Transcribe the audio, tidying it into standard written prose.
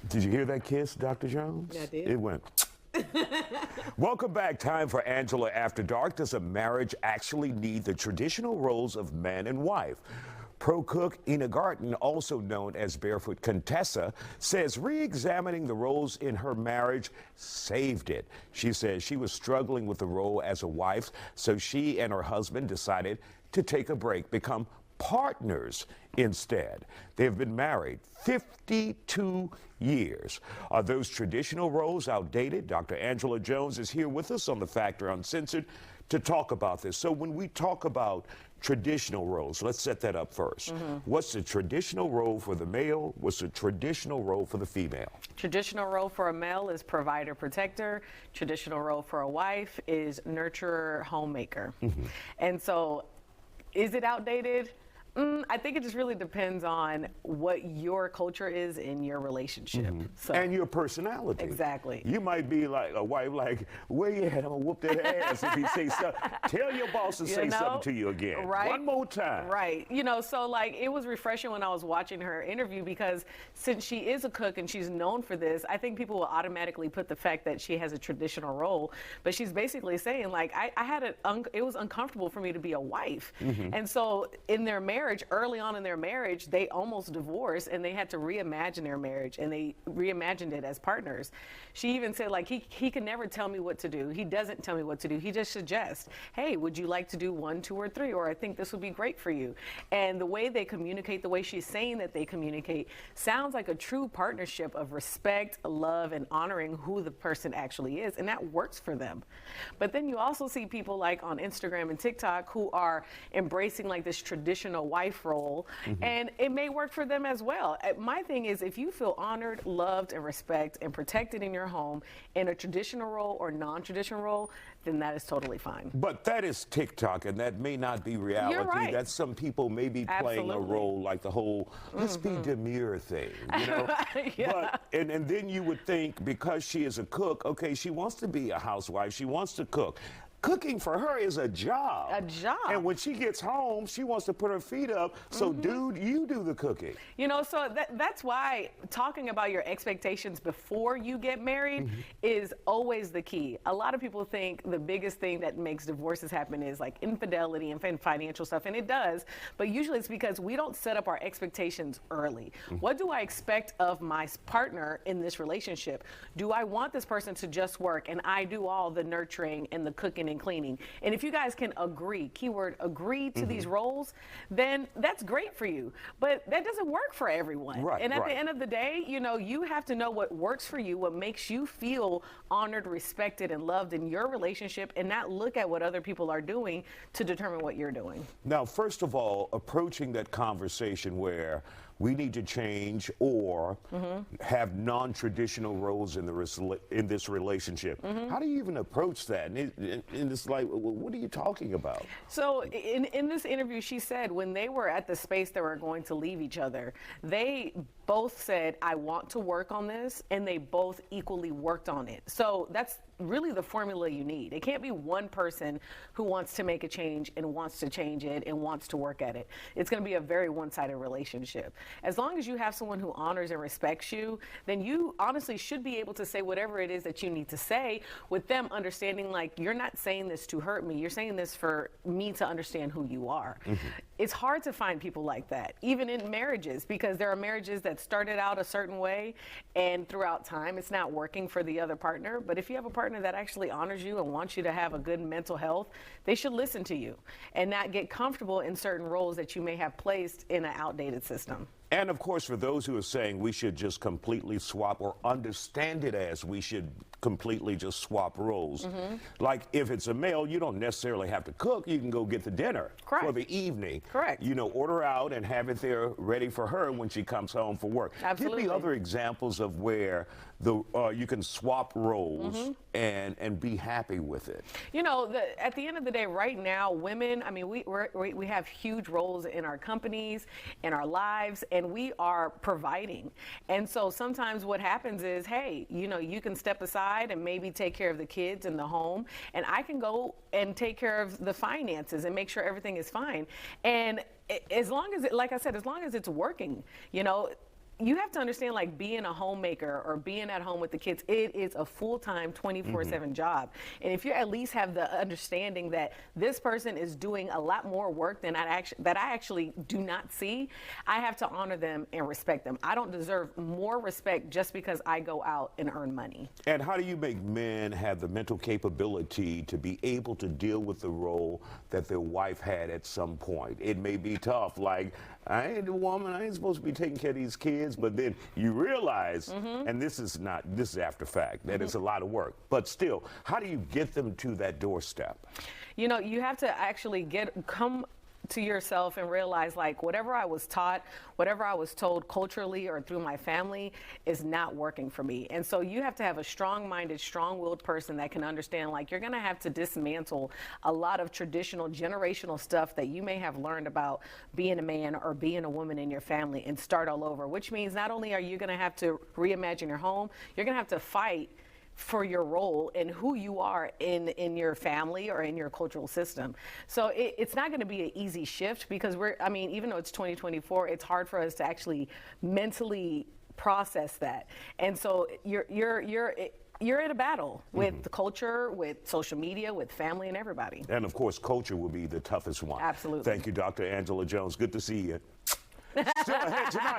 Did you hear that kiss, Dr. Jones? I did. It went. Welcome back. Time for Angela After Dark. Does a marriage actually need the traditional roles of man and wife? Pro cook Ina Garten, also known as Barefoot Contessa, says re-examining the roles in her marriage saved it. She says she was struggling with the role as a wife, so she and her husband decided to take a break, become partners instead. They've been married 52 years. Are those traditional roles outdated? Dr. Angela Jones is here with us on The Factor Uncensored to talk about this. So when we talk about traditional roles, let's set that up first. What's the traditional role for the male? What's the traditional role for the female? Traditional role for a male is provider, protector. Traditional role for a wife is nurturer, homemaker. And so, is it outdated? I think it just really depends on what your culture is in your relationship. So, And your personality. exactly. You might be like a wife, like, where you at? I'm gonna whoop that ass if he say something. Tell your boss to say something to you again. Right? One more time. Right. You know, so like it was refreshing when I was watching her interview because since she is a cook and she's known for this, I think people will automatically put the fact that she has a traditional role, but she's basically saying like, I had it was uncomfortable for me to be a wife. And so in their marriage, early on in their marriage, they almost divorced and they had to reimagine their marriage and they reimagined it as partners. She even said like, he can never tell me what to do. He doesn't tell me what to do. He just suggests, hey, would you like to do 1, 2, or 3? Or I think this would be great for you. And the way they communicate, the way she's saying that they communicate, sounds like a true partnership of respect, love, and honoring who the person actually is. And that works for them. But then you also see people like on Instagram and TikTok who are embracing like this traditional wife role, and it may work for them as well. My thing is, if you feel honored, loved, and respected and protected in your home in a traditional role or non-traditional role, then that is totally fine. But that is TikTok, and that may not be reality. You're right. That some people may be playing a Absolutely. role like the whole let's be demure thing, you know? Yeah. But and then you would think because she is a cook, okay, she wants to be a housewife, she wants to cook. Cooking for her is a job. A job. And when she gets home, she wants to put her feet up. So, dude, you do the cooking. You know, so that's why talking about your expectations before you get married is always the key. A lot of people think the biggest thing that makes divorces happen is like infidelity and financial stuff, and it does. But usually it's because we don't set up our expectations early. What do I expect of my partner in this relationship? Do I want this person to just work and I do all the nurturing and the cooking and cleaning? And if you guys can agree, keyword agree to these roles, then that's great for you. But that doesn't work for everyone. Right, and at right. the end of the day, you know, you have to know what works for you, what makes you feel honored, respected, and loved in your relationship, and not look at what other people are doing to determine what you're doing. Now, first of all, approaching that conversation where we need to change or have non-traditional roles in this relationship. How do you even approach that? And it's like, what are you talking about? So in this interview, she said when they were at the space they were going to leave each other, they both said, I want to work on this, and they both equally worked on it. So that's really the formula you need. It can't be one person who wants to make a change and wants to change it and wants to work at it. It's going to be a very one-sided relationship. As long as you have someone who honors and respects you, then you honestly should be able to say whatever it is that you need to say with them understanding like, you're not saying this to hurt me. You're saying this for me to understand who you are. It's hard to find people like that, even in marriages, because there are marriages that started out a certain way and throughout time it's not working for the other partner. But if you have a partner that actually honors you and wants you to have a good mental health, they should listen to you and not get comfortable in certain roles that you may have placed in an outdated system. And of course, for those who are saying we should just completely swap or understand it as we should completely just swap roles. Like if it's a male, you don't necessarily have to cook. You can go get the dinner for the evening. Correct. You know, order out and have it there ready for her when she comes home from work. Absolutely. Give me other examples of where you can swap roles and be happy with it. You know, at the end of the day, right now, women, I mean, we have huge roles in our companies, in our lives, and we are providing. And so sometimes what happens is, hey, you know, you can step aside and maybe take care of the kids in the home, and I can go and take care of the finances and make sure everything is fine. And as long as, like I said, as long as it's working, you know, you have to understand, like, being a homemaker or being at home with the kids, it is a full-time 24/7 job. And if you at least have the understanding that this person is doing a lot more work than I actually do not see, I have to honor them and respect them. I don't deserve more respect just because I go out and earn money. And how do you make men have the mental capability to be able to deal with the role that their wife had at some point? It may be tough, like, I ain't a woman, I ain't supposed to be taking care of these kids, but then you realize, and this is after fact, that it's a lot of work. But still, how do you get them to that doorstep? You know, you have to actually come to yourself and realize, like, whatever I was taught, whatever I was told culturally or through my family is not working for me. And so you have to have a strong-minded, strong-willed person that can understand, like, you're going to have to dismantle a lot of traditional, generational stuff that you may have learned about being a man or being a woman in your family and start all over, which means not only are you going to have to reimagine your home, you're going to have to fight for your role and who you are in your family or in your cultural system. So it's not going to be an easy shift, because even though it's 2024, it's hard for us to actually mentally process that. And so you're in a battle with the culture, with social media, with family, and everybody. And of course, culture will be the toughest one. Absolutely. Thank you, Dr. Angela Jones. Good to see you. Still ahead tonight.